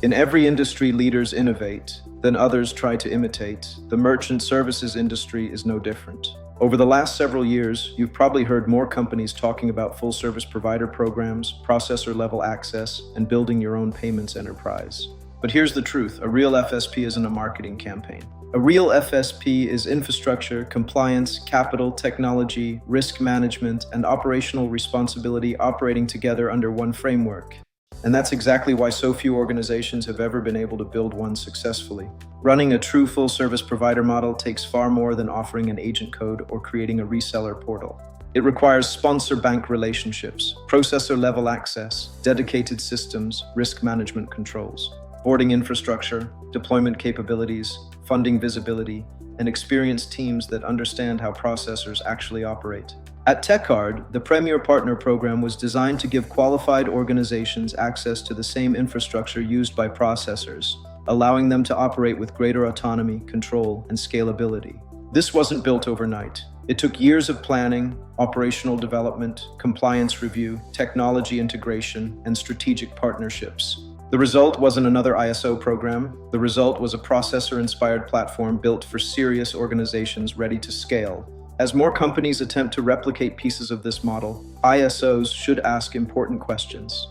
In every industry, leaders innovate, then others try to imitate. The merchant services industry is no different. Over the last several years, you've probably heard more companies talking about full service provider programs, processor-level access, and building your own payments enterprise. But here's the truth, a real FSP isn't a marketing campaign. A real FSP is infrastructure, compliance, capital, technology, risk management, and operational responsibility operating together under one framework. And that's exactly why so few organizations have ever been able to build one successfully. Running a true full-service provider model takes far more than offering an agent code or creating a reseller portal. It requires sponsor bank relationships, processor-level access, dedicated systems, risk management controls, boarding infrastructure, deployment capabilities, funding visibility, and experienced teams that understand how processors actually operate. At Tekcard, the Premier Partner Program was designed to give qualified organizations access to the same infrastructure used by processors, allowing them to operate with greater autonomy, control, and scalability. This wasn't built overnight. It took years of planning, operational development, compliance review, technology integration, and strategic partnerships. The result wasn't another ISO program. The result was a processor-inspired platform built for serious organizations ready to scale. As more companies attempt to replicate pieces of this model, ISOs should ask important questions.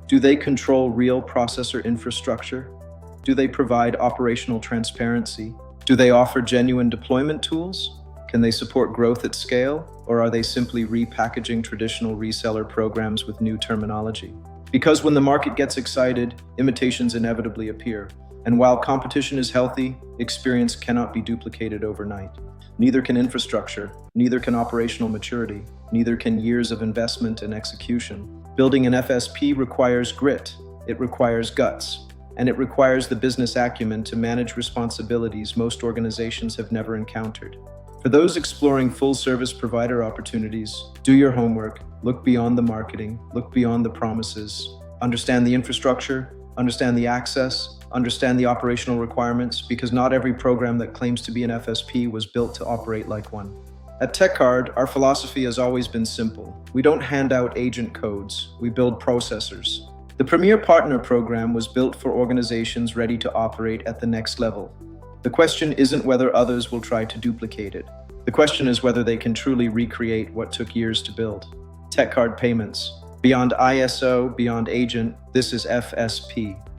Do they control real processor infrastructure? Do they provide operational transparency? Do they offer genuine deployment tools? Can they support growth at scale? Or are they simply repackaging traditional reseller programs with new terminology? Because when the market gets excited, imitations inevitably appear. And while competition is healthy, experience cannot be duplicated overnight. Neither can infrastructure, neither can operational maturity, neither can years of investment and execution. Building an FSP requires grit, it requires guts, and it requires the business acumen to manage responsibilities most organizations have never encountered. For those exploring full-service provider opportunities, do your homework, look beyond the marketing, look beyond the promises, understand the infrastructure, understand the access, understand the operational requirements, because not every program that claims to be an FSP was built to operate like one. At Tekcard, our philosophy has always been simple. We don't hand out agent codes, we build processors. The Premier Partner Program was built for organizations ready to operate at the next level. The question isn't whether others will try to duplicate it. The question is whether they can truly recreate what took years to build. Tekcard Payments. Beyond ISO, beyond agent, this is FSP.